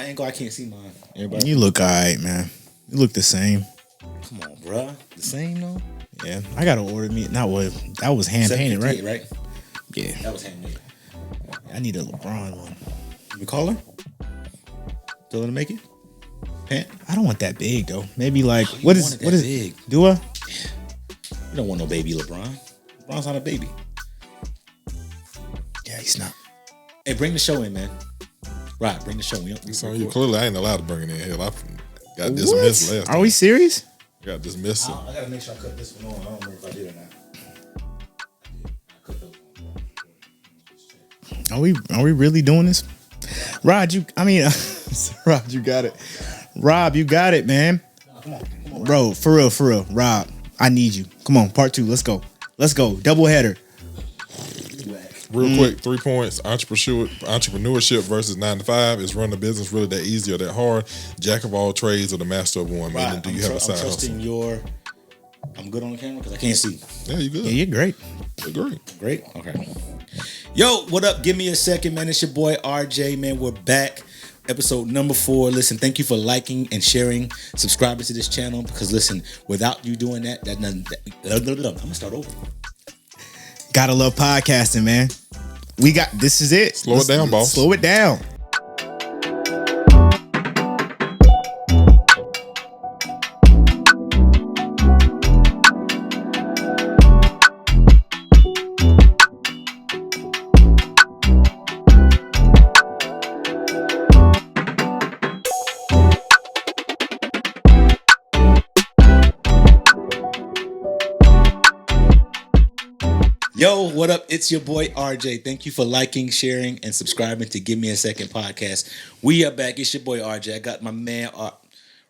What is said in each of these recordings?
angle, I can't see mine. Everybody, You look all right, man. You look the same. come on, bruh. The same though. Yeah, I gotta order me. Not what that was hand painted, right? 758, right? Yeah, That was handmade. I need a LeBron one. You call her? Tell her to make it. Pant? I don't want that big though. Maybe like You what want is it that what is big. Do I? You don't want no baby LeBron. LeBron's not a baby. Yeah, he's not. Hey, bring the show in, man. Right, bring the show in. So you clearly I ain't allowed to bring it in. Hell, I got dismissed last time. Are we serious? Got dismissed. I gotta make sure I cut this one on. I don't remember if I did or not. Are we really doing this? Rod, Rod, you got it. Rob, you got it, man. Come on. Bro, for real. Rob, I need you. Come on, part 2. Let's go. Double header. Real quick, 3 points. Entrepreneurship versus 9 to 5. Is running a business really that easy or that hard? Jack of all trades or the master of one? Right. Meaning, do you have a side I'm trusting hustle? I'm good on the camera because I can't see. Yeah, you good. Yeah, you're great. Agree. Great. Okay. Yo, what up? Give me a second, man. It's your boy RJ, man. We're back. Episode number 4. Listen, thank you for liking and sharing, subscribing to this channel. Because listen, without you doing that, I'm gonna start over. Gotta love podcasting, man. This is it. Slow it down, boss. Slow it down. Yo, what up? It's your boy RJ. Thank you for liking, sharing, and subscribing to Give Me a Second podcast. We are back. It's your boy RJ. I got my man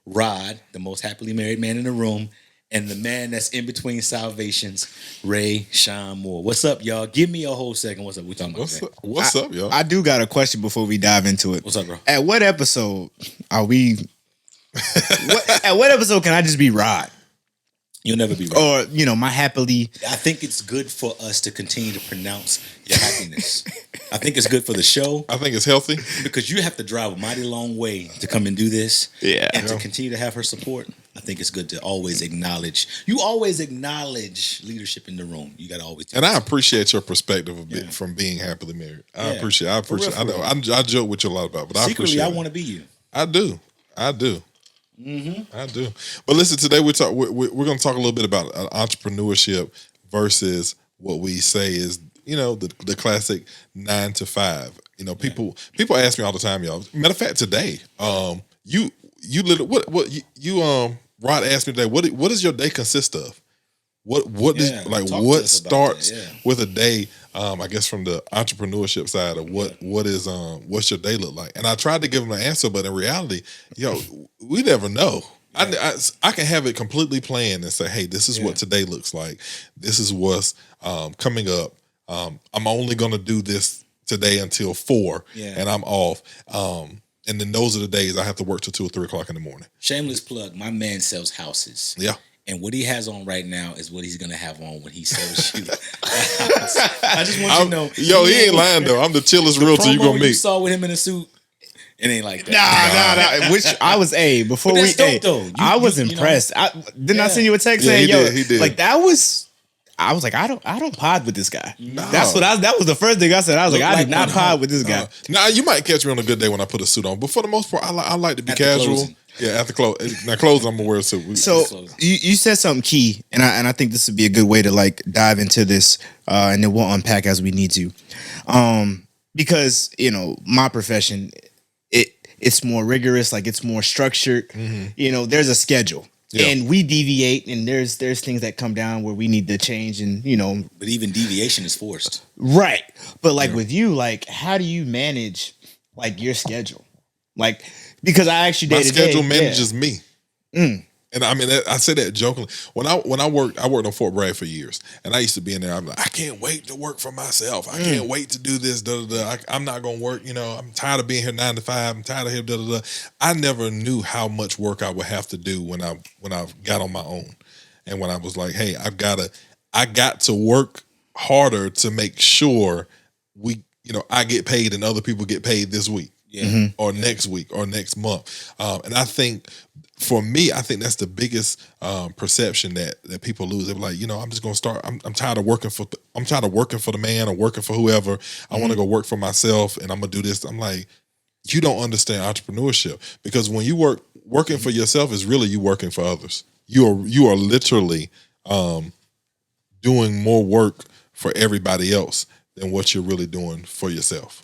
Rod, the most happily married man in the room, and the man that's in between salvations, Ray Sean Moore. What's up, y'all? Give me a whole second. What's up? We talking about? What's up, y'all? I do got a question before we dive into it. What's up, bro? At what episode are we? At what episode can I just be Rod? You'll never be right. Or, my happily. I think it's good for us to continue to pronounce your happiness. I think it's good for the show. I think it's healthy. Because you have to drive a mighty long way to come and do this. Yeah. And to continue to have her support. I think it's good to always acknowledge. You always acknowledge leadership in the room. You got to always do And I appreciate your perspective a bit from being happily married. I appreciate I know. I joke with you a lot about it, but secretly, I I appreciate want to be you. I do. Mm-hmm. I do. But listen, today we're going to talk a little bit about entrepreneurship versus what we say is, the classic 9 to 5. People ask me all the time, y'all. Matter of fact, today, you literally Rod asked me today, what does your day consist of? What starts with a day? I guess from the entrepreneurship side of what's your day look like? And I tried to give him an answer, but in reality, we never know. I can have it completely planned and say, hey, this is what today looks like. This is what's coming up. I'm only going to do this today until 4, and I'm off. And then those are the days I have to work till 2 or 3 o'clock in the morning. Shameless plug. My man sells houses. Yeah. And what he has on right now is what he's going to have on when he sells you. I just want you to know. Yo, he ain't lying, though. I'm the chillest realtor you going to meet. You saw with him in a suit, it ain't like that. Nah. Which I was, before but we, dope, though. I was impressed. Didn't I send you a text saying, he did. Like that was, I was like, I don't pod with this guy. No. That was the first thing I said. I was I did not pod with this guy. Now, you might catch me on a good day when I put a suit on, but for the most part, I like to be casual. Yeah, after close. Now, clothes, I'm gonna wear a suit. So you said something key, and I think this would be a good way to dive into this, and then we'll unpack as we need to, because my profession, it's more rigorous, it's more structured. Mm-hmm. There's a schedule, and we deviate, and there's things that come down where we need to change, and But even deviation is forced, right? But with you, how do you manage your schedule, Because I actually my schedule manages me, and I mean I say that jokingly. When I worked on Fort Bragg for years, and I used to be in there. I'm like, I can't wait to work for myself. I can't wait to do this. I'm not gonna work. I'm tired of being here 9 to 5. I'm tired of here. I never knew how much work I would have to do when I got on my own, and when I was like, hey, I got to work harder to make sure I get paid and other people get paid this week. or next week or next month. And I think for me, I think that's the biggest perception that people lose. They're like, I'm just gonna start. I'm tired of working for. I'm tired of working for the man or working for whoever. I want to go work for myself, and I'm gonna do this. I'm like, you don't understand entrepreneurship, because when you working for yourself is really you working for others. You are literally doing more work for everybody else than what you're really doing for yourself.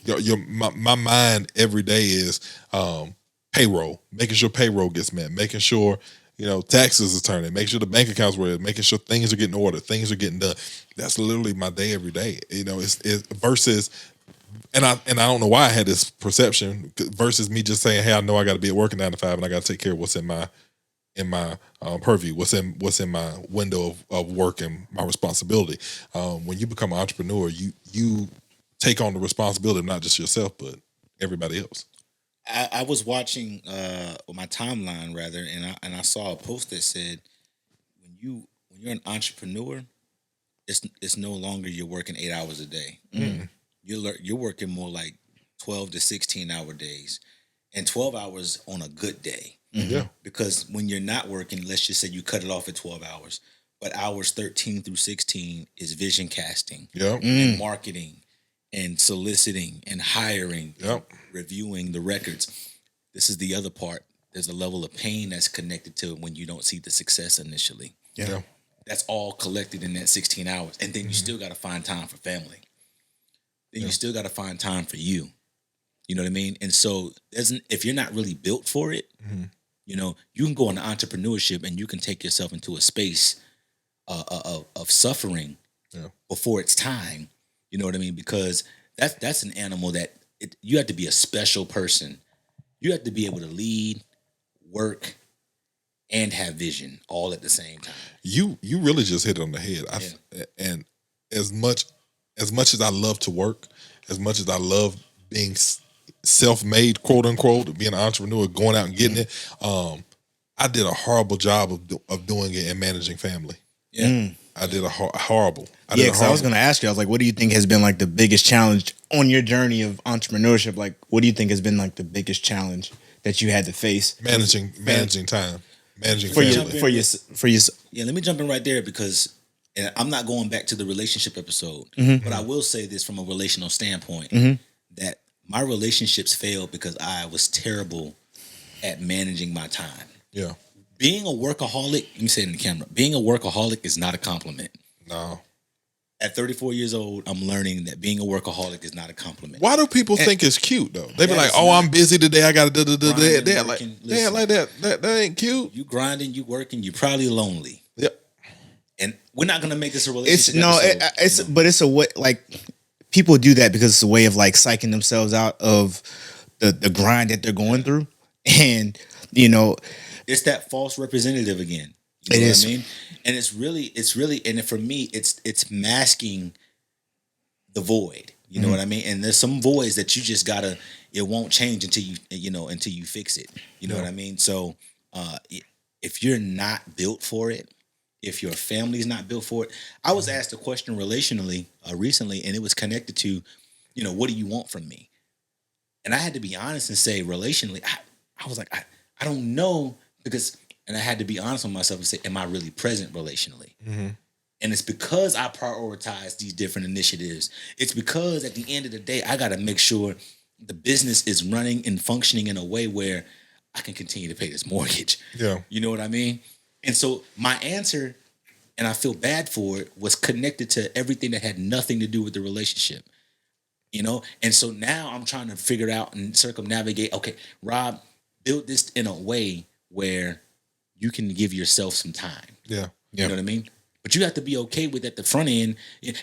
My mind every day is payroll, making sure payroll gets met, making sure taxes are turning, making sure the bank accounts were, making sure things are getting ordered, things are getting done. That's literally my day every day. It's versus, and I don't know why I had this perception versus me just saying, hey, I know I got to be at work at 9 to 5, and I got to take care of what's in my purview, what's in my window of work and my responsibility. When you become an entrepreneur, you take on the responsibility of not just yourself but everybody else. I was watching my timeline rather, and I saw a post that said when you're an entrepreneur, it's no longer you're working 8 hours a day. You're working more like 12 to 16-hour days, and 12 hours on a good day. Yeah. Because when you're not working, let's just say you cut it off at 12 hours, but hours 13 through 16 is vision casting, and marketing, and soliciting, and hiring, and reviewing the records. This is the other part. There's a level of pain that's connected to it when you don't see the success initially. Yeah. That's all collected in that 16 hours. And then you still got to find time for family. Then you still got to find time for you. You know what I mean? And so if you're not really built for it, you can go into entrepreneurship and you can take yourself into a space of suffering before it's time. You know what I mean? Because that's an animal that you have to be a special person. You have to be able to lead, work, and have vision all at the same time. You really just hit it on the head. And as much as I love to work, as much as I love being self-made, quote unquote, being an entrepreneur, going out and getting it, I did a horrible job of doing it and managing family. I did a horrible. Because I was going to ask you, I was like, what do you think has been like the biggest challenge on your journey of entrepreneurship? Like, what do you think has been like the biggest challenge that you had to face? Managing time, managing for family. For your. Yeah, let me jump in right there because I'm not going back to the relationship episode, but I will say this from a relational standpoint, that my relationships failed because I was terrible at managing my time. Yeah. Being a workaholic, you can say it in the camera, being a workaholic is not a compliment. No. At 34 years old, I'm learning that being a workaholic is not a compliment. Why do people think it's cute though? They be like, "Oh, I'm busy today. I got to do that." They're like, that ain't cute. You grinding, you working, you probably lonely. Yep. And we're not gonna make this a relationship. But it's a way, like, people do that because it's a way of like psyching themselves out of the grind that they're going through, and it's that false representative again. You know what I mean? And it's really, and for me, it's masking the void. You know what I mean? And there's some voids that you just it won't change until you fix it. You know what I mean? So if you're not built for it, if your family's not built for it, I was asked a question relationally recently, and it was connected to, what do you want from me? And I had to be honest and say relationally, I was like, I don't know, and I had to be honest with myself and say, am I really present relationally? And it's because I prioritize these different initiatives. It's because at the end of the day, I got to make sure the business is running and functioning in a way where I can continue to pay this mortgage. Yeah. You know what I mean? And so my answer, and I feel bad for it, was connected to everything that had nothing to do with the relationship. And so now I'm trying to figure out and circumnavigate, okay, Rob, build this in a way where you can give yourself some time. Yeah. You know what I mean? But you have to be okay with at the front end.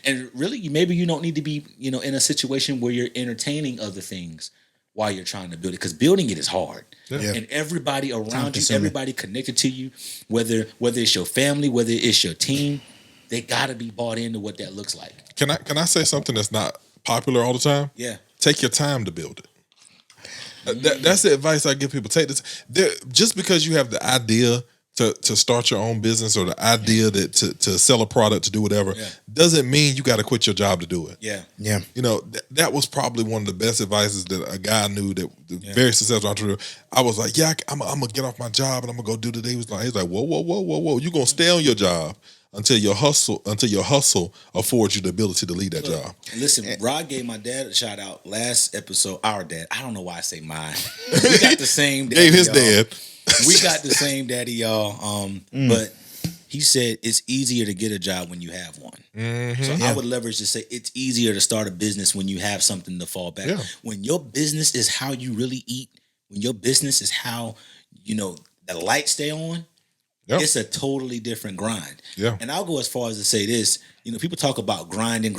And really, maybe you don't need to be, in a situation where you're entertaining other things while you're trying to build it. Because building it is hard. Yeah. And everybody around you, everybody connected to you, whether it's your family, whether it's your team, they got to be bought into what that looks like. Can I say something that's not popular all the time? Yeah. Take your time to build it. That's the advice I give people. Take this. Just because you have the idea to start your own business or the idea that to sell a product, to do whatever, doesn't mean you got to quit your job to do it. Yeah. You know, that was probably one of the best advices that a guy knew that very successful entrepreneur. I was like, I'm gonna get off my job and I'm gonna go do today. He's like, whoa. You're gonna stay on your job until your hustle affords you the ability to leave that job. Listen, Rod gave my dad a shout out last episode. Our dad. I don't know why I say mine. We got the same daddy. Gave his y'all. dad. We got the same daddy, y'all. But he said it's easier to get a job when you have one. So I would leverage to say it's easier to start a business when you have something to fall back. When your business is how you really eat, when your business is how, the lights stay on, it's a totally different grind. And I'll go as far as to say this, people talk about grinding,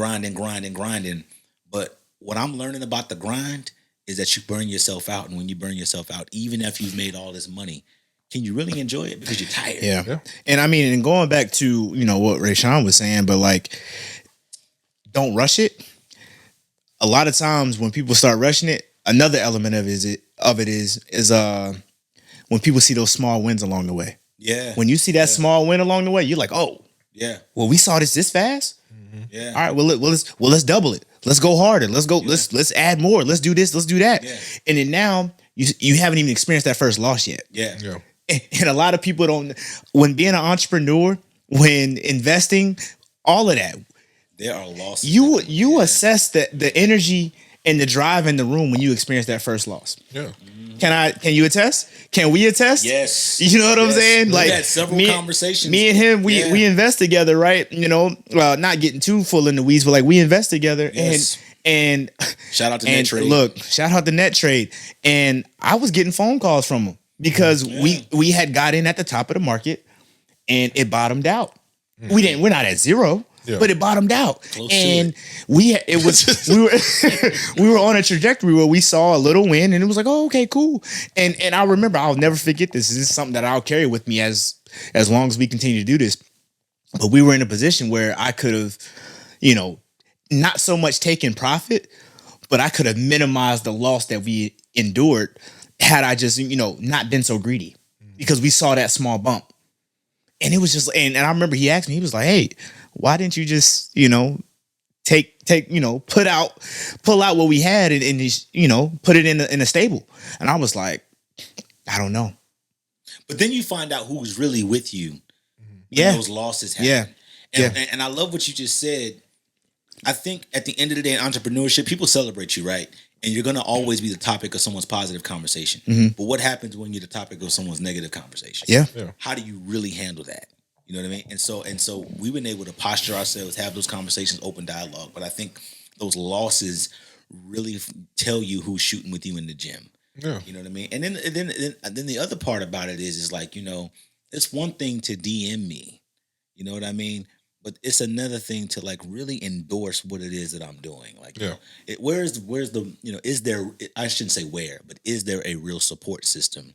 but what I'm learning about the grind is that you burn yourself out. And when you burn yourself out, even if you've made all this money, can you really enjoy it because you're tired? Yeah. And I mean, and going back to, what Rayshawn was saying, but like, don't rush it. A lot of times when people start rushing it, another element of it is when people see those small wins along the way. Yeah. When you see that small win along the way, you're like, oh, yeah. Well, we saw this fast. Yeah. All right. Well, let's double it. Let's go harder. Let's go. Yeah. Let's add more. Let's do this. Let's do that. Yeah. And then now you haven't even experienced that first loss yet. Yeah. And a lot of people don't. When being an entrepreneur, when investing, all of that, there are losses. You assess the energy and the drive in the room when you experience that first loss. Yeah. Can you attest? Can we attest? Yes. You know what I'm saying? We had several conversations. Me and him, we invest together, right? Not getting too full in the weeds, but like we invest together. Yes. And shout out to Net Trade. Look, shout out to Net Trade. And I was getting phone calls from him because we had got in at the top of the market and it bottomed out. We're not at zero. Yeah. But it bottomed out, and we were on a trajectory where we saw a little win, and it was like, oh, okay, cool. And I remember, I'll never forget this. This is something that I'll carry with me as long as we continue to do this. But we were in a position where I could have, not so much taken profit, but I could have minimized the loss that we endured had I just, not been so greedy, because we saw that small bump. And it was just, and I remember he asked me, he was like, hey, why didn't you just, pull out what we had and just, put it in a stable? And I was like, I don't know. But then you find out who's really with you when those losses happen. And I love what you just said. I think at the end of the day in entrepreneurship, people celebrate you, right? And you're going to always be the topic of someone's positive conversation. But what happens when you're the topic of someone's negative conversation? Yeah. How do you really handle that? You know what I mean? And so we've been able to posture ourselves, have those conversations, open dialogue. But I think those losses really tell you who's shooting with you in the gym. Yeah. You know what I mean? And then the other part about it is like, it's one thing to DM me. You know what I mean? But it's another thing to like really endorse what it is that I'm doing. Like, where's the, is there, I shouldn't say where, but is there a real support system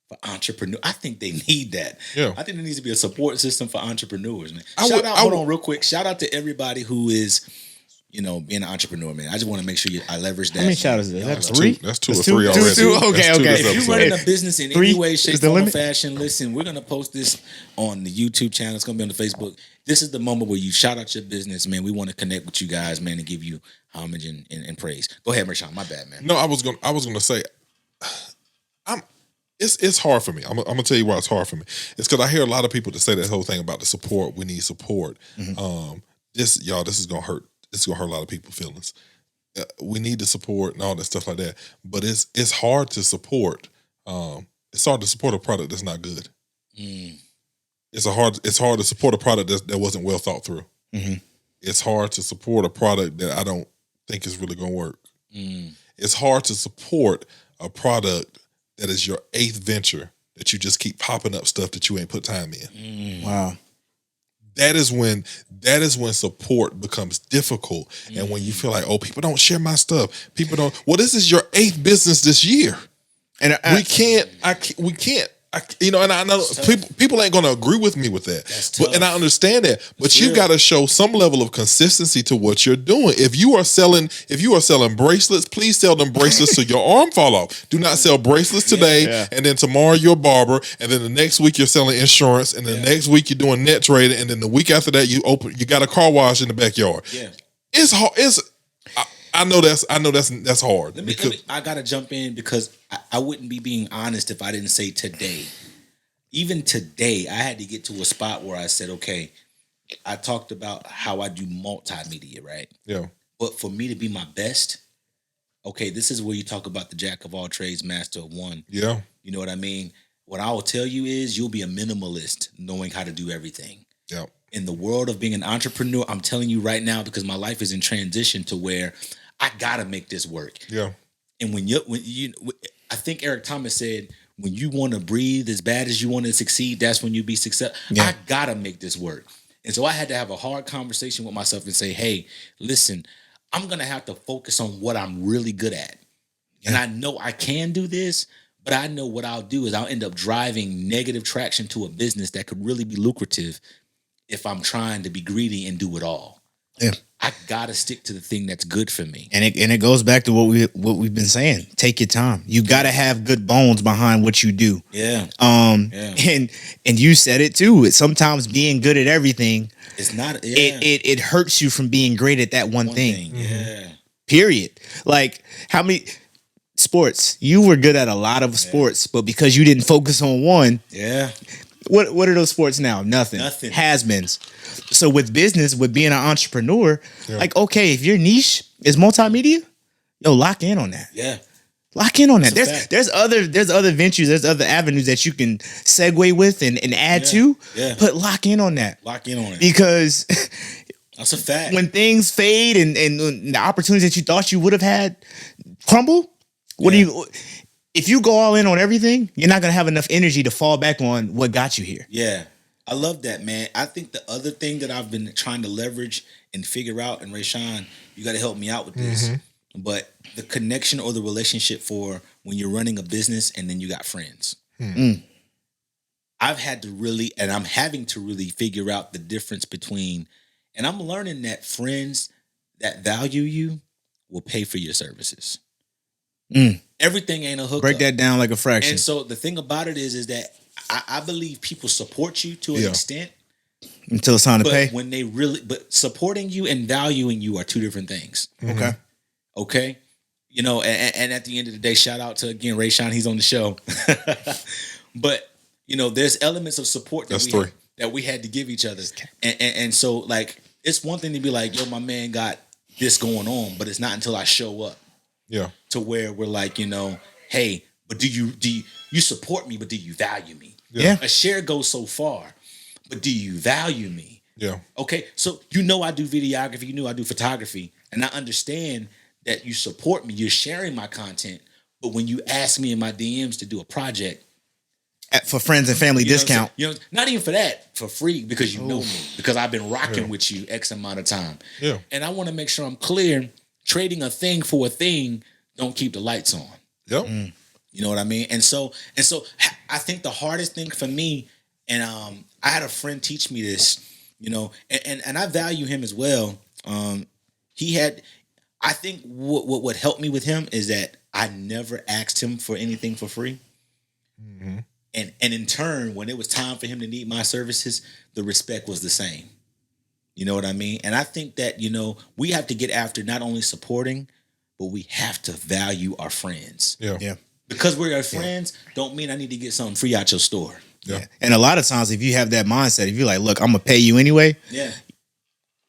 for entrepreneurs? I think they need that. Yeah. I think there needs to be a support system for entrepreneurs, man. Hold on real quick. Shout out to everybody who is, being an entrepreneur, man. I just want to make sure I leverage that. How many shout outs is that? That's three? That's two or three already. Two? Okay. If you're running a business in any way, shape, form, or fashion, listen, we're going to post this on the YouTube channel. It's going to be on the Facebook. This is the moment where you shout out your business, man. We want to connect with you guys, man, and give you homage and praise. Go ahead, Marshawn. My bad, man. No, I was gonna say, it's hard for me. I'm gonna tell you why it's hard for me. It's because I hear a lot of people that say that whole thing about the support. We need support. This is gonna hurt. It's gonna hurt a lot of people's feelings. We need the support and all that stuff like that. But it's hard to support. It's hard to support a product that's not good. It's hard to support a product that wasn't well thought through. It's hard to support a product that I don't think is really gonna work. It's hard to support a product that is your 8th venture that you just keep popping up stuff that you ain't put time in. Wow. That is when support becomes difficult, and when you feel like, oh, people don't share my stuff. People don't. Well, this is your 8th business this year, and we can't and I know people ain't gonna agree with me with that. And I understand that. But you got to show some level of consistency to what you're doing. If you are selling bracelets, please sell them bracelets so your arm fall off. Do not sell bracelets today, and then tomorrow you're a barber, and then the next week you're selling insurance, and then the next week you're doing net trading, and then the week after that you got a car wash in the backyard. Yeah, it's hard. I know that's hard. I gotta jump in because I wouldn't be being honest if I didn't say today. Even today, I had to get to a spot where I said, okay, I talked about how I do multimedia, right? Yeah. But for me to be my best, okay, this is where you talk about the jack of all trades, master of one. Yeah. You know what I mean? What I will tell you is you'll be a minimalist knowing how to do everything. Yeah. In the world of being an entrepreneur, I'm telling you right now, because my life is in transition to where I gotta make this work. Yeah. And I think Eric Thomas said, when you want to breathe as bad as you want to succeed, that's when you be successful. Yeah. I gotta make this work. And so I had to have a hard conversation with myself and say, hey, listen, I'm gonna have to focus on what I'm really good at. Yeah. And I know I can do this, but I know what I'll do is I'll end up driving negative traction to a business that could really be lucrative if I'm trying to be greedy and do it all. Yeah. I gotta stick to the thing that's good for me. And it goes back to what we've been saying. Take your time. You gotta have good bones behind what you do. Yeah. And you said it too. It's sometimes being good at everything. It's not. It hurts you from being great at that one thing. Yeah. Period. Like how many sports you were good at a lot of sports, but because you didn't focus on one. Yeah. What are those sports now? Nothing. Has-beens. So with business, with being an entrepreneur, like, okay, if your niche is multimedia, lock in on that. Yeah. Lock in on that. There's other ventures, there's other avenues that you can segue with and add to. Yeah. But lock in on that. Lock in on it. Because that's a fact. When things fade and the opportunities that you thought you would have had crumble, if you go all in on everything, you're not going to have enough energy to fall back on what got you here. Yeah. I love that, man. I think the other thing that I've been trying to leverage and figure out, and Rayshawn, you got to help me out with this, but the connection or the relationship for when you're running a business and then you got friends. I've had to really, and I'm having to really figure out the difference between, and I'm learning that friends that value you will pay for your services. Everything ain't a hookup. Break that down like a fraction. And so the thing about it is that I believe people support you to an extent until it's time to pay. But supporting you and valuing you are two different things. Okay. And at the end of the day, shout out to again Rayshawn. He's on the show. But there's elements of support that we had to give each other, and so like it's one thing to be like, yo, my man got this going on, but it's not until I show up. Yeah. To where we're like, hey, but do you support me, but do you value me? Yeah. A share goes so far, but do you value me? Yeah. Okay. So I do videography, I do photography, and I understand that you support me, you're sharing my content, but when you ask me in my DMs to do a project for friends and family discount, not even for that, for free, because you know me, because I've been rocking with you X amount of time. Yeah. And I want to make sure I'm clear. Trading a thing for a thing don't keep the lights on. Yep. You know what I mean? And so I think the hardest thing for me, and I had a friend teach me this, and I value him as well. I think what helped me with him is that I never asked him for anything for free. And in turn, when it was time for him to need my services, the respect was the same. You know what I mean? And I think that, we have to get after not only supporting, but we have to value our friends. Yeah. Because we're your friends, don't mean I need to get something free out your store. Yeah. And a lot of times, if you have that mindset, if you're like, look, I'm going to pay you anyway. Yeah.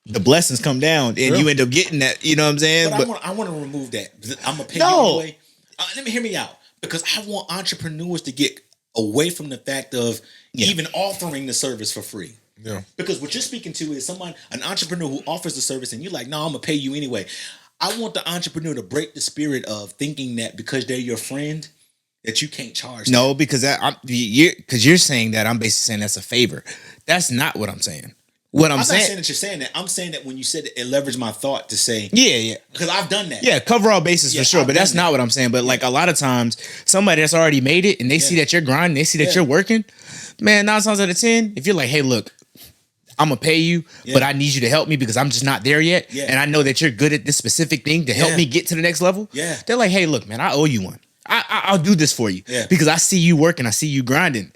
The blessings come down and you end up getting that. You know what I'm saying? But I want to remove that. I'm going to pay you anyway. Let me hear me out. Because I want entrepreneurs to get away from the fact of even offering the service for free. Yeah. Because what you're speaking to is an entrepreneur who offers the service and you're like, no, I'm going to pay you anyway. I want the entrepreneur to break the spirit of thinking that because they're your friend, that you can't charge them. No, because you're saying that, I'm basically saying that's a favor. That's not what I'm saying. What I'm I'm not saying, saying that you're saying that. I'm saying that when you said it leveraged my thought to say, yeah, because I've done that. yeah, cover all bases for sure. I've But that's done not that. what I'm saying. But like a lot of times, somebody that's already made it and they see that you're grinding, they see that you're working. Man, 9 times out of 10, if you're like, hey, look, I'm gonna pay you, but I need you to help me because I'm just not there yet. And I know that you're good at this specific thing to help me get to the next level. They're like, hey, look, man, I owe you one. I'll do this for you because I see you working, I see you grinding,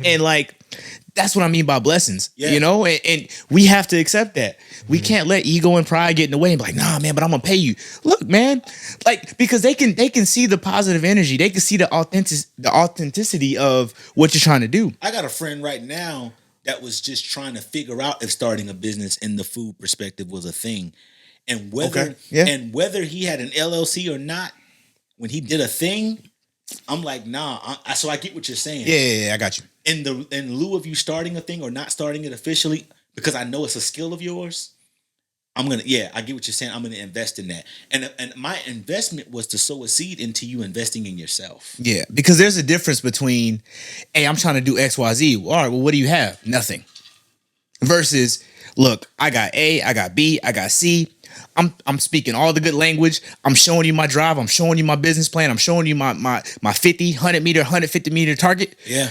and like that's what I mean by blessings, you know. And we have to accept that. We can't let ego and pride get in the way and be like, nah, man, but I'm gonna pay you. Look, man, like because they can see the positive energy, they can see the authenticity of what you're trying to do. I got a friend right now that was just trying to figure out if starting a business in the food perspective was a thing, and whether he had an LLC or not. When he did a thing, I'm like, nah. So I get what you're saying. Yeah, I got you. In lieu of you starting a thing or not starting it officially, because I know it's a skill of yours, I get what you're saying. I'm gonna invest in that. And my investment was to sow a seed into you investing in yourself. Yeah, because there's a difference between, hey, I'm trying to do XYZ. All right, well, what do you have? Nothing. Versus, look, I got A, I got B, I got C. I'm speaking all the good language. I'm showing you my drive. I'm showing you my business plan. I'm showing you my 50, 100 meter, 150 meter target. Yeah.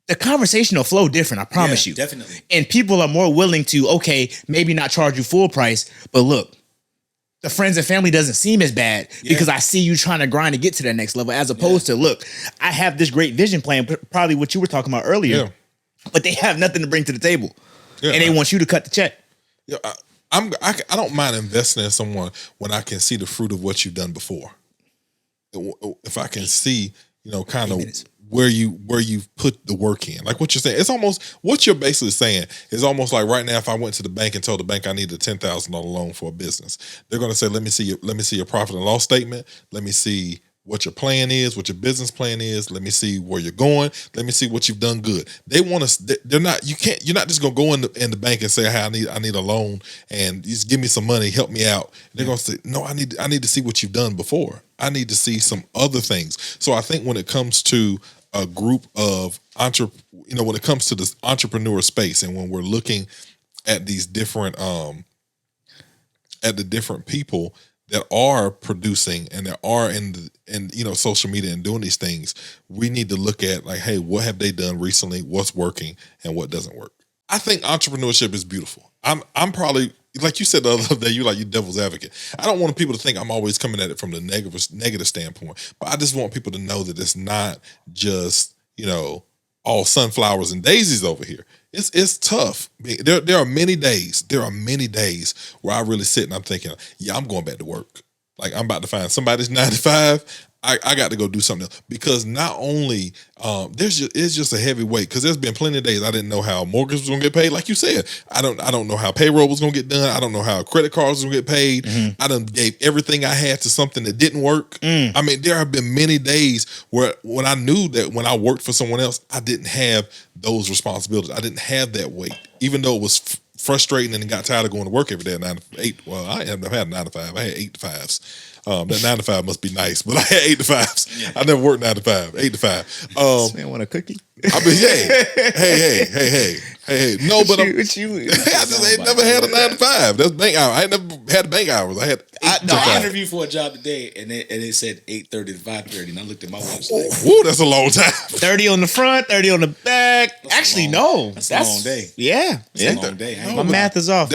The conversation will flow different, I promise you. Definitely. And people are more willing to, okay, maybe not charge you full price, but look, the friends and family doesn't seem as bad because I see you trying to grind to get to that next level, as opposed to, look, I have this great vision plan, probably what you were talking about earlier, but they have nothing to bring to the table. And they want you to cut the check. Yeah, I don't mind investing in someone when I can see the fruit of what you've done before. If I can see, kind of where you've put the work in, like what you're saying, it's almost what you're basically saying is almost like right now. If I went to the bank and told the bank I need a $10,000 loan for a business, they're going to say, let me see your profit and loss statement. Let me see what your plan is, what your business plan is. Let me see where you're going. Let me see what you've done good. They want to. They're not. You're not just gonna go in the bank and say, "Hey, I need a loan and just give me some money, help me out." They're gonna say, "No, I need to see what you've done before. I need to see some other things." So I think when it comes to a group of when it comes to this entrepreneur space, and when we're looking at these different at the different people that are producing and that are in social media and doing these things, we need to look at like, hey, what have they done recently? What's working and what doesn't work? I think entrepreneurship is beautiful. I'm probably, like you said the other day, you devil's advocate. I don't want people to think I'm always coming at it from the negative standpoint, but I just want people to know that it's not just all sunflowers and daisies over here. It's tough. There are many days. There are many days where I really sit and I'm thinking, yeah, I'm going back to work. Like I'm about to find somebody's 9 to 5. I got to go do something else, because not only it's just a heavy weight, because there's been plenty of days I didn't know how mortgage was gonna get paid. Like you said, I don't know how payroll was gonna get done. I don't know how credit cards was gonna get paid. Mm-hmm. I done gave everything I had to something that didn't work. I mean, there have been many days where when I knew that when I worked for someone else, I didn't have those responsibilities. I didn't have that weight, even though it was frustrating and got tired of going to work every day at 9 to 8. Well, I haven't had 9 to 5. I had 8 to 5s. That 9 to 5 must be nice, but I had 8 to 5s. Yeah. I never worked 9 to 5, 8 to 5. This man want a cookie? I mean, hey. No, but I just ain't never had a 9 to 5. That's bank hours. I ain't never had bank hours. I had 8 to 5. I interviewed for a job today, and it said 8:30 to 5:30, and I looked at my watch. Woo, that's a long time. 30 on the front, 30 on the back. Actually, no, that's a long day. Yeah, that's a long day. My math is off.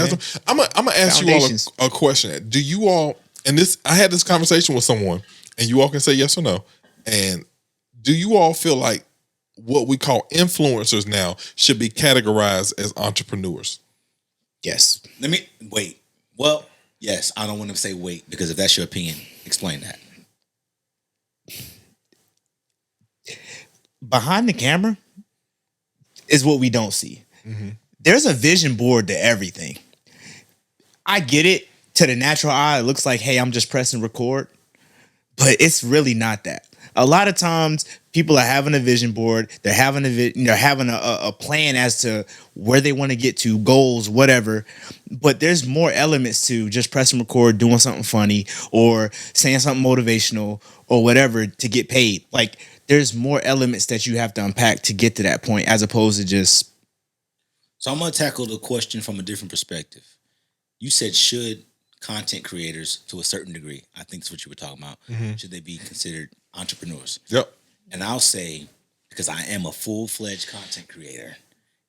I'm gonna ask you all a question. Do you all? And I had this conversation with someone, and you all can say yes or no. And do you all feel like what we call influencers now should be categorized as entrepreneurs? Yes. Let me wait. Well, yes. I don't want to say wait, because if that's your opinion, explain that. Behind the camera is what we don't see. Mm-hmm. There's a vision board to everything. I get it. To the natural eye, it looks like, hey, I'm just pressing record, but it's really not that. A lot of times, people are having a vision board. They're having a plan as to where they want to get to, goals, whatever. But there's more elements to just pressing record, doing something funny, or saying something motivational, or whatever to get paid. Like, there's more elements that you have to unpack to get to that point, as opposed to just So I'm going to tackle the question from a different perspective. You said, should content creators, to a certain degree, I think that's what you were talking about, should they be considered entrepreneurs? Yep. And I'll say, because I am a full-fledged content creator,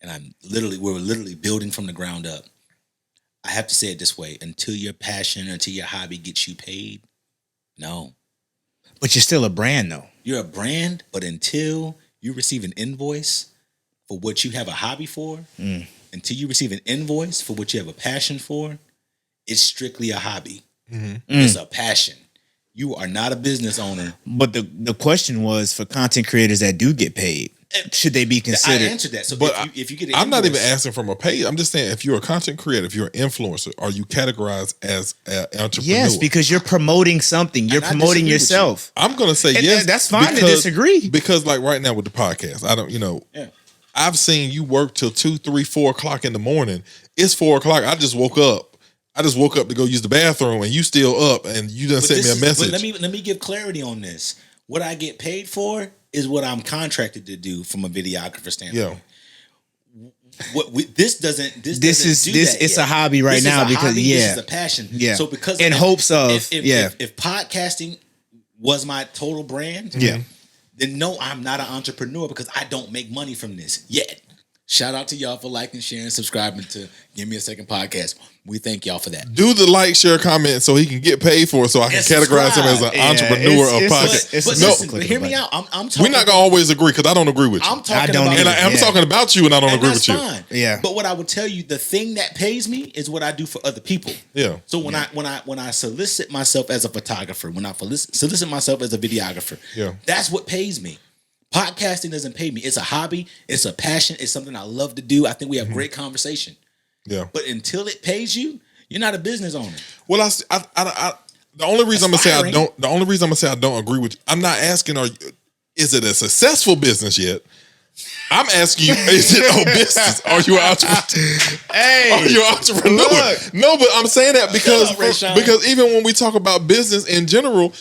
and we're literally building from the ground up. I have to say it this way: until your passion, until your hobby gets you paid, no. But you're still a brand, though. You're a brand, but until you receive an invoice for what you have a hobby for, until you receive an invoice for what you have a passion for, it's strictly a hobby. It's a passion. You are not a business owner. But the question was for content creators that do get paid, should they be considered? I answered that. So But if you get an I'm not even invoice- asking from a pay. I'm just saying, if you're a content creator, if you're an influencer, are you categorized as an entrepreneur? Yes, because you're promoting something. You're And I promoting disagree with yourself. I'm going to say And yes. that's fine to disagree. Because like right now with the podcast, I don't, I've seen you work till 2, 3, 4 o'clock in the morning. It's 4 o'clock. I just woke up. To go use the bathroom, and you still up, and you done sent me a message. But let me give clarity on this. What I get paid for is what I'm contracted to do from a videographer standpoint. This It's a hobby right now because this is a passion. Yeah. So because in hopes of if podcasting was my total brand, then no, I'm not an entrepreneur because I don't make money from this yet. Shout out to y'all for liking, sharing, subscribing to Give Me a Second podcast. We thank y'all for that. Do the like, share, comment so he can get paid for it, so I can categorize him as an entrepreneur of podcast. But hear me out. I'm talking. We're not gonna always agree because I don't agree with you. I'm talking about, and I'm talking about you, and I don't agree with you. Fine. Yeah. But what I would tell you, the thing that pays me is what I do for other people. Yeah. So when I solicit myself as a photographer, when I solicit myself as a videographer, that's what pays me. Podcasting doesn't pay me. It's a hobby. It's a passion. It's something I love to do. I think we have great conversation. Yeah. But until it pays you, you're not a business owner. Well, the only reason I'm gonna say I don't. The only reason I'm gonna say I don't agree with you. I'm not asking. Is it a successful business yet? I'm asking you, is it a business? Are you an entrepreneur? Are you an entrepreneur? Look. No, but I'm saying that because even when we talk about business in general,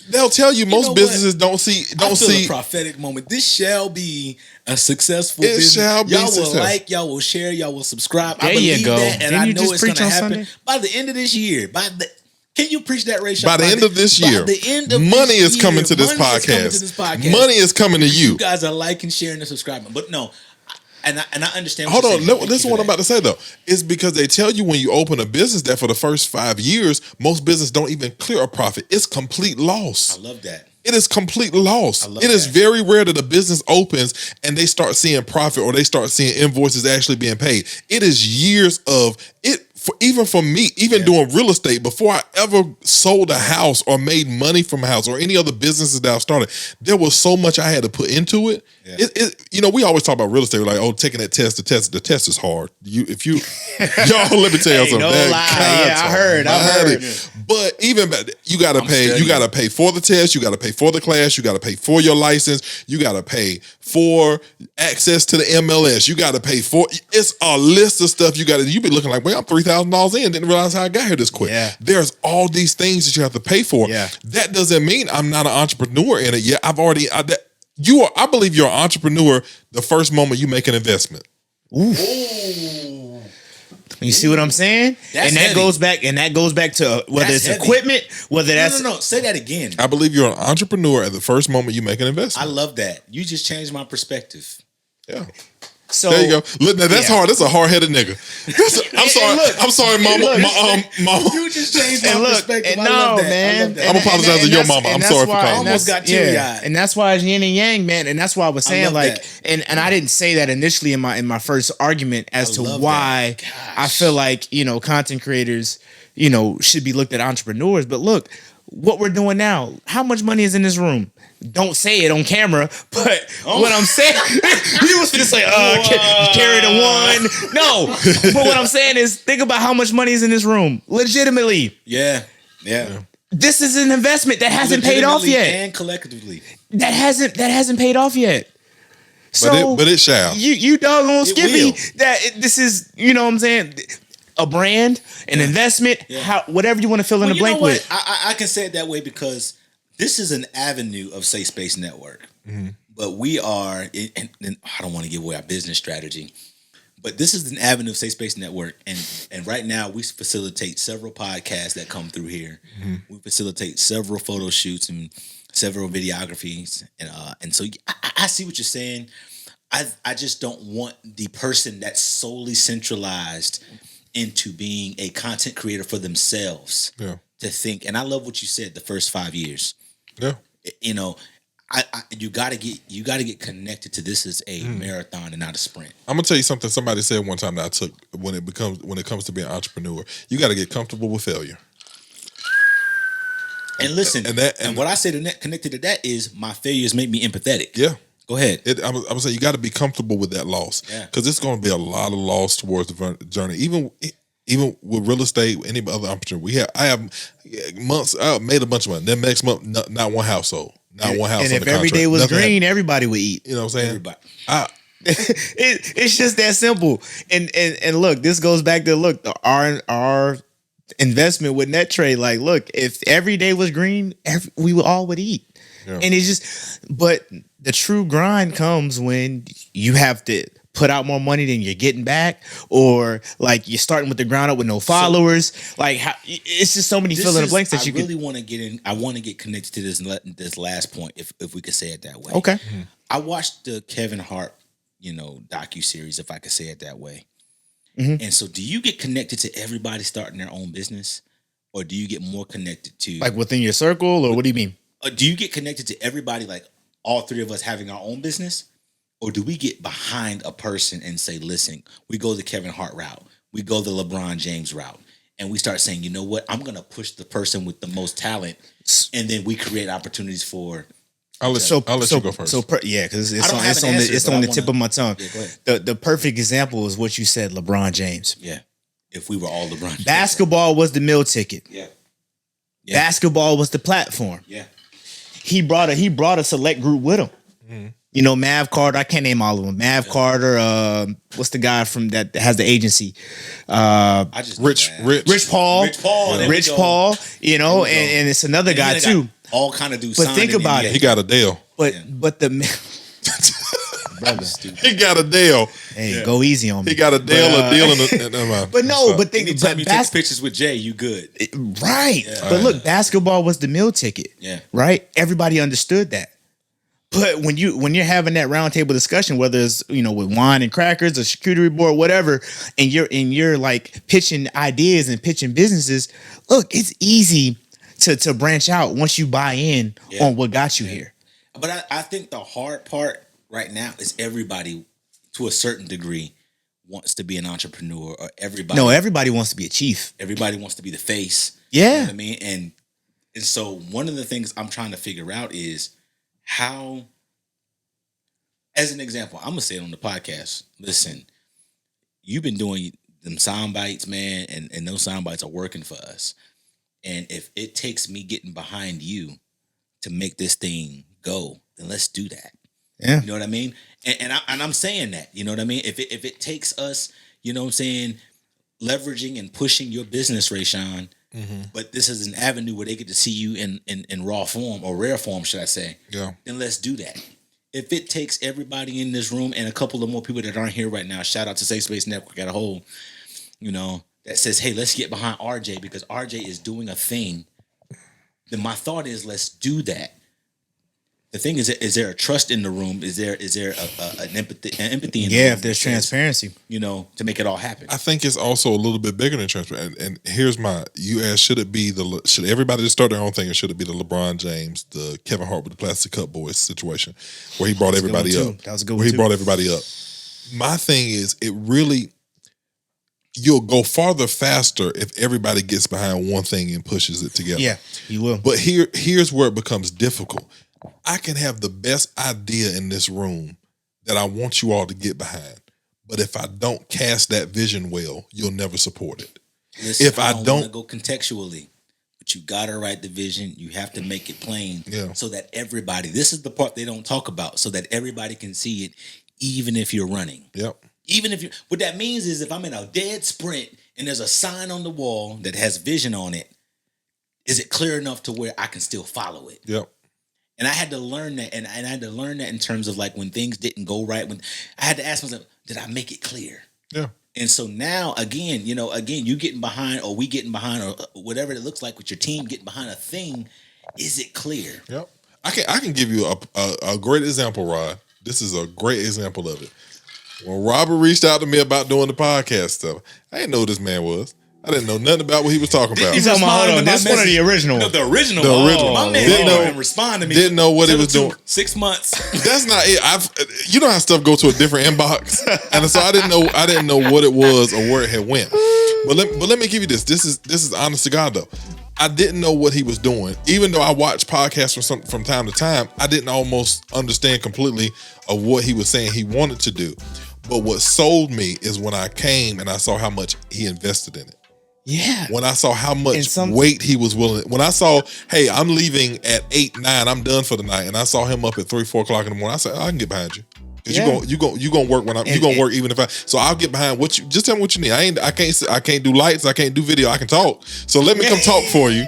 they'll tell you most businesses don't see a prophetic moment. This shall be a successful business. Shall be y'all successful. will like, y'all will share, y'all will subscribe. There I believe you go. that, and Didn't I you know just it's going preach to on happen Sunday? by the end of this year. Can you preach that, Ray? By the end of this year, money is coming to this podcast. Money is coming to you. You guys are liking, sharing, and subscribing. But no, and I understand. Hold on, this is what I'm about to say though. It's because they tell you when you open a business that for the first 5 years, most business don't even clear a profit. It's complete loss. I love that. It is complete loss. It is very rare that a business opens and they start seeing profit or they start seeing invoices actually being paid. It is years of it. Even for me, doing real estate, before I ever sold a house or made money from a house or any other businesses that I started, there was so much I had to put into it. Yeah. We always talk about real estate. We're like, taking that test, the test is hard. Y'all, let me tell you something. No lie. Yeah, I heard. But even you got to pay. You got to pay for the test. You got to pay for the class. You got to pay for your license. You got to pay for access to the MLS. You got to pay for. It's a list of stuff you got to. You be looking like, well, I'm $3,000 in. Didn't realize how I got here this quick. Yeah. There's all these things that you have to pay for. Yeah. That doesn't mean I'm not an entrepreneur in it yet. I believe you're an entrepreneur the first moment you make an investment. Ooh. You see what I'm saying? That goes back to whether it's equipment, whether that's no. Say that again. I believe you're an entrepreneur at the first moment you make an investment. I love that. You just changed my perspective. Yeah. So there you go. Look, now that's hard. That's a hard-headed nigga. I'm sorry, mama. Mama. You just changed my perspective. I love that. Man. I'm apologizing to your mama. I'm sorry for calling. I almost got teary-eyed. And that's why it's yin and yang, man. And that's why I was saying and I didn't say that initially in my first argument as to why I feel like, content creators, should be looked at entrepreneurs. But look, what we're doing now, how much money is in this room? Don't say it on camera, but what I'm saying, you was just like, carry the one. No, but what I'm saying is, think about how much money is in this room. Legitimately. Yeah. This is an investment that hasn't paid off yet. And collectively. That hasn't paid off yet. So, but it shall. You doggone Skippy that this is, what I'm saying, a brand, an investment, whatever you want to fill in the blank with. I can say it that way because this is an avenue of Safe Space Network. Mm-hmm. But we are, and I don't want to give away our business strategy, But this is an avenue of Safe Space Network, and right now we facilitate several podcasts that come through here. Mm-hmm. We facilitate several photo shoots and several videographies, and so I see what you're saying. I just don't want the person that's solely centralized into being a content creator for themselves to think. And I love what you said. The first 5 years, you know. You gotta get connected to this as a marathon and not a sprint. I'm gonna tell you something somebody said one time that I took when it comes to being an entrepreneur. You got to get comfortable with failure. And listen, and what I say connected to that is my failures make me empathetic. Yeah, go ahead. I would say you got to be comfortable with that loss because it's going to be a lot of loss towards the journey. Even with real estate, any other entrepreneur, I have months. I made a bunch of money. Then next month, not one household. Not one house. And if every day was green, everybody would eat. You know what I'm saying? Everybody. It's just that simple. And look, this goes back to our investment with net trade. Like, look, if every day was green, we all would eat. Yeah. And it's just, but the true grind comes when you have to put out more money than you're getting back, or like you're starting with the ground up with no followers. It's just so many fill in the blanks that you really want to get in. I want to get connected to this last point, if we could say it that way. Okay. Mm-hmm. I watched the Kevin Hart, docuseries, if I could say it that way. Mm-hmm. And so, do you get connected to everybody starting their own business, or do you get more connected to like within your circle, or what do you mean? Do you get connected to everybody, like all three of us having our own business? Or do we get behind a person and say, listen, we go the Kevin Hart route, we go the LeBron James route, and we start saying, you know what, I'm going to push the person with the most talent, and then we create opportunities for. I'll let you go first. Because it's on the tip of my tongue. Yeah, the perfect example is what you said, LeBron James. Yeah, if we were all LeBron James. Basketball was the meal ticket. Yeah. Basketball was the platform. Yeah. He brought a select group with him. Mm-hmm. Mav Carter, I can't name all of them. Mav Carter, what's the guy from that has the agency? Rich Paul. Rich Paul, and it's another guy too. All kind of do. But think about it. He got a deal. But the brother, he got a deal. Hey, go easy on me. He got a deal. But think. You take pictures with Jay, you good? Right. Yeah. But look, basketball was the meal ticket. Yeah. Right. Everybody understood that. But when you're having that roundtable discussion, whether it's with wine and crackers, a charcuterie board, whatever, and you're like pitching ideas and pitching businesses, look, it's easy to branch out once you buy in on what got you here. But I think the hard part right now is everybody, to a certain degree, wants to be an entrepreneur, or everybody. No, everybody wants to be a chief. Everybody wants to be the face. Yeah, you know what I mean, and so one of the things I'm trying to figure out is how, as an example, I'm gonna say it on the podcast. Listen, you've been doing them sound bites, man, and those sound bites are working for us. And if it takes me getting behind you to make this thing go, then let's do that. Yeah, you know what I mean. And I'm saying that, you know what I mean. If it takes us, you know what I'm saying, leveraging and pushing your business, Rayshawn. Mm-hmm. But this is an avenue where they get to see you in raw form, or rare form, should I say? Yeah. Then let's do that. If it takes everybody in this room and a couple of more people that aren't here right now, shout out to Safe Space Network at a whole, that says, hey, let's get behind RJ because RJ is doing a thing. Then my thought is, let's do that. The thing is there a trust in the room? Is there an empathy in the room? Yeah, if there's transparency, to make it all happen. I think it's also a little bit bigger than transparency. And here's you asked, should everybody just start their own thing, or should it be the LeBron James, the Kevin Hart with the Plastic Cup Boys situation, where he brought everybody up? That was a good one. Where he brought everybody up. My thing is, you'll go farther faster if everybody gets behind one thing and pushes it together. Yeah, you will. But here's where it becomes difficult. I can have the best idea in this room that I want you all to get behind. But if I don't cast that vision well, you'll never support it. Listen, if I don't want to go contextually, but you got to write the vision. You have to make it plain so that everybody, this is the part they don't talk about, so that everybody can see it, even if you're running. Yep. Even if what that means is if I'm in a dead sprint and there's a sign on the wall that has vision on it, is it clear enough to where I can still follow it? Yep. And I had to learn that, and I had to learn that in terms of like when things didn't go right. When I had to ask myself, did I make it clear? Yeah. And so now, again, you getting behind, or we getting behind, or whatever it looks like with your team getting behind a thing. Is it clear? Yep. I can give you a great example, Rod. This is a great example of it. When Robert reached out to me about doing the podcast stuff, I didn't know who this man was. I didn't know nothing about what he was talking about. He's talking about, hold on, this one of the original. No, the original. The original. My man didn't respond to me. Didn't know what he was doing. 6 months. That's not it. You know how stuff go to a different inbox, and so I didn't know what it was or where it had went. But let me give you this. This is honest to God though. I didn't know what he was doing, even though I watched podcasts from time to time. I didn't almost understand completely of what he was saying he wanted to do. But what sold me is when I came and I saw how much he invested in it. Yeah. When I saw how much weight he was willing. When I saw, hey, I'm leaving at 8, 9, I'm done for the night, and I saw him up at 3, 4 o'clock in the morning, I said, I can get behind you. Because you gonna work when you gonna work even if so I'll get behind what you just tell me what you need. I can't do lights, I can't do video, I can talk. So let me come talk for you.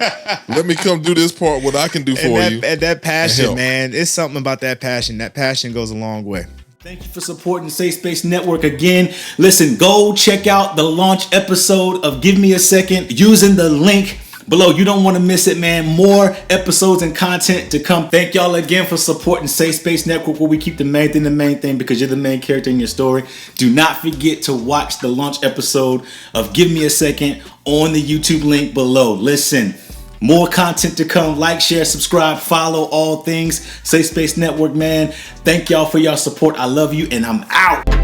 Let me come do this part what I can do for you. And that passion, man, it's something about that passion. That passion goes a long way. Thank you for supporting Safe Space Network again. Listen, go check out the launch episode of Give Me a Second using the link below. You don't want to miss it, man. More episodes and content to come. Thank y'all again for supporting Safe Space Network, where we keep the main thing because you're the main character in your story. Do not forget to watch the launch episode of Give Me a Second on the YouTube link below. Listen, more content to come. Like, share, subscribe, follow all things Safe Space Network, man. Thank y'all for y'all support. I love you, and I'm out.